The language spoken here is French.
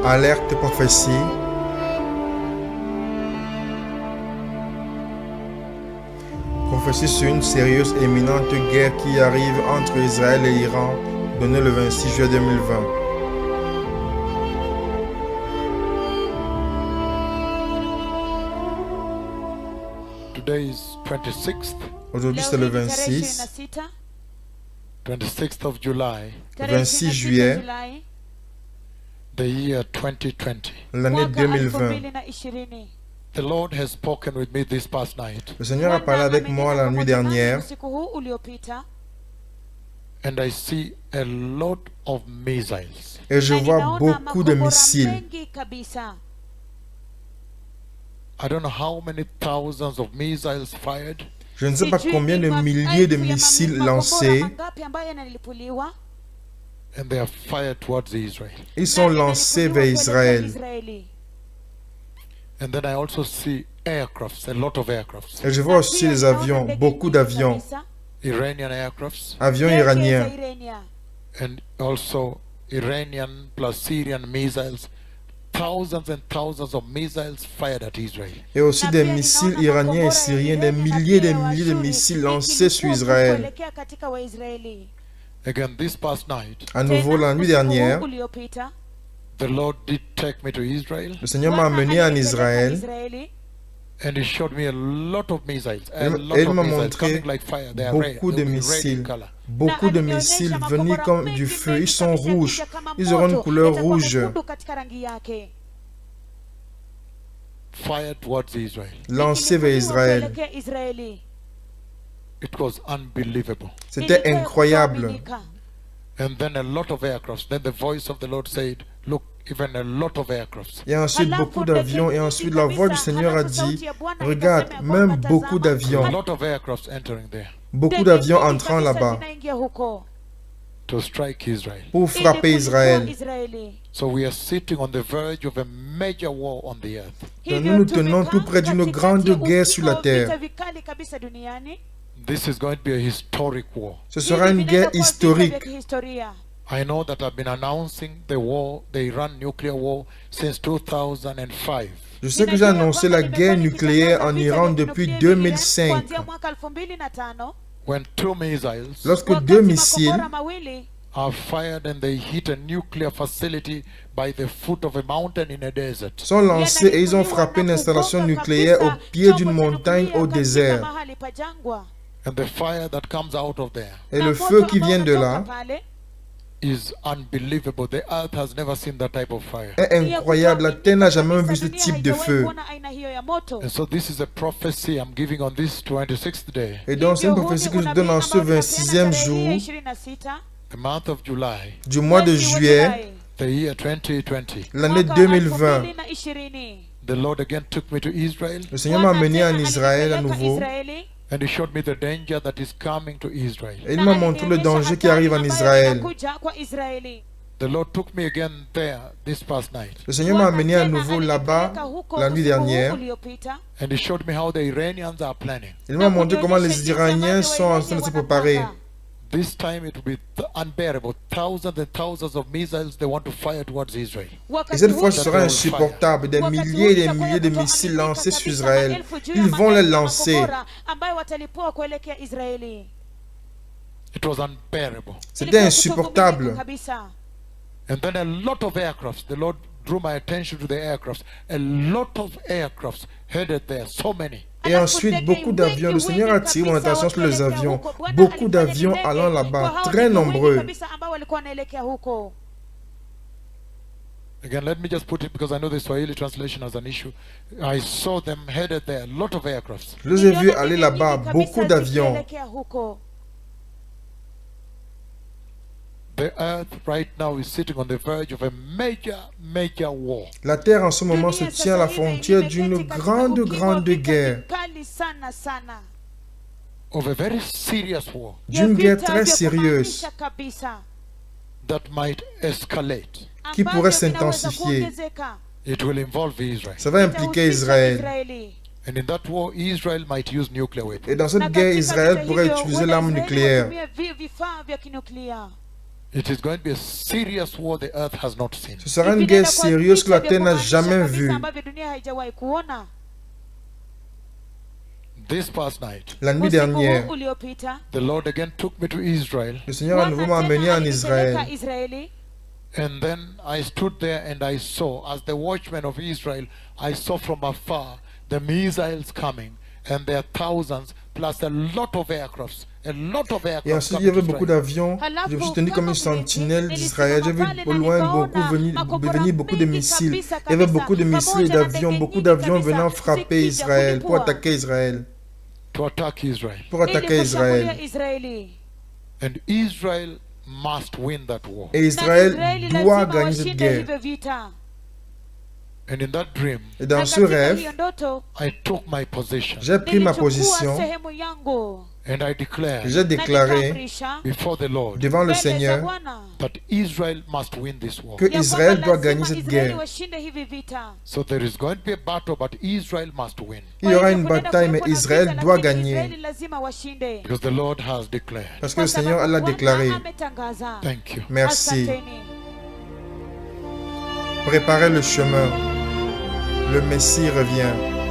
Alerte prophétie. Prophétie sur une sérieuse et imminente guerre qui arrive entre Israël et l'Iran, donnée le 26 juillet 2020. Today is 26th, Aujourd'hui c'est le 26, 26th of July, 26 juillet, the year 2020. l'année 2020. The Lord has spoken with me this past night, Le Seigneur a parlé avec moi la nuit dernière and I see a lot of missiles. et je vois beaucoup de missiles. I don't know how many thousands of missiles fired, Je ne sais pas combien de milliers de missiles lancés. and they are fired towards Israel. Ils sont lancés vers Israël. And then I also see aircrafts, a lot of aircrafts, Et je vois aussi les avions, beaucoup d'avions, Iranian aircrafts, avions iraniens. and also Iranian plus Syrian missiles. Thousands and thousands of missiles fired at Israel. Et aussi des missiles iraniens et syriens, des milliers de missiles lancés sur Israël. Again, this past night, À nouveau, la nuit dernière, the Lord did take me to Israel, le Seigneur m'a amené en Israël and He showed me a lot of missiles. A et lot il of m'a missiles montré coming like fire. They are red. beaucoup de They will be red in missiles. color. Beaucoup de missiles venus comme du feu. Ils sont rouges. Ils auront une couleur rouge. Fired towards Israel. Lancés vers Israël. It was unbelievable. C'était incroyable. And then a lot of aircrafts. Then the voice of the Lord said, "Look, even a lot of aircrafts." Et ensuite beaucoup d'avions. Et ensuite la voix du Seigneur a dit, regarde, même beaucoup A d'avions. lot of aircrafts entering there Beaucoup d'avions entrant là-bas to strike Israel. pour frapper Israël. So we are sitting on the verge of a major war on the earth. Donc nous nous tenons tout près d'une grande guerre sur la terre. This is going to be a historic war. Ce sera une guerre historique. I know that I've been announcing the war, the Iran nuclear war, since 2005. Je sais que j'ai annoncé la guerre nucléaire en Iran depuis 2005. When two missiles Lorsque deux missiles are fired and they hit a nuclear facility by the foot of a mountain in a desert. sont lancés et ils ont frappé une installation nucléaire au pied d'une montagne au désert. And the fire that comes out of there Et le feu qui vient de là is unbelievable. The earth has never seen that type of fire. est incroyable. La terre n'a jamais vu ce type de feu. And so this is a prophecy I'm giving on this 26th day, Et donc c'est une prophétie que je donne en ce 26e jour the month of July, du mois de juillet, the year 2020. l'année 2020. The Lord again took me to Israel, Le Seigneur m'a amené en Israël à nouveau and He showed me the danger that is coming to Israel. et il m'a montré le danger qui arrive en Israël. The Lord took me again there this past night, Le Seigneur m'a amené à nouveau là-bas la nuit dernière. and He showed me how the Iranians are planning. Il m'a montré comment les Iraniens sont en train de se préparer. This time it will be unbearable. Thousands and thousands of missiles they want to fire towards Israel. Et cette fois, ce sera insupportable. Des milliers et des milliers de missiles lancés sur Israël. Ils vont les lancer. It was unbearable. C'était insupportable. And then a lot of aircrafts. The Lord drew my attention to the aircrafts. A lot of aircrafts headed there. So many. Et ensuite, beaucoup d'avions. Le Seigneur a attiré mon attention sur les avions. Beaucoup d'avions allant là-bas. Très nombreux. Again, let me just put it because I know the Swahili translation has an issue. I saw them headed there. A lot of aircrafts. Je les ai vus aller là-bas. Beaucoup d'avions. The earth right now is sitting on the verge of a major war. La terre en ce moment se tient à la frontière d'une grande guerre. Of a very serious war D'une guerre très sérieuse that might escalate. qui pourrait s'intensifier. It will involve Israel. Ça va impliquer Israël. And in that war, Israel might use nuclear weapons. Et dans cette guerre, Israël pourrait utiliser l'arme nucléaire. It is going to be a serious war the earth has not seen. Ce sera une guerre sérieuse que la terre n'a jamais vue. This past night, La nuit dernière, the Lord again took me to Israel, le Seigneur a nouveau emmené en Israël. and then I stood there and I saw, as the watchman of Israel, I saw from afar the missiles coming, and there are thousands plus a lot of aircrafts. A lot of Et aircraft ensuite, il y coming avait to beaucoup Israel. d'avions. Je me suis tenu comme une sentinelle d'Israël. J'ai vu au loin venir beaucoup de missiles. Il y avait beaucoup de missiles et d'avions, beaucoup d'avions venant frapper Israël, pour attaquer Israël. To attack Israel. Pour attaquer Israël. And Israel must win that war. Et Israël doit gagner cette guerre. And in that dream, Et dans ce rêve, I took my position j'ai pris ma position. and I declared J'ai déclaré before the Lord devant le Seigneur that Israel must win this war. que Israël doit gagner cette guerre. So there is going to be a battle, but Israel must win. Il y aura une bataille, mais Israël doit gagner. Because the Lord has declared. Parce que le Seigneur l'a déclaré. Thank you. Merci. Préparez le chemin. Le Messie revient.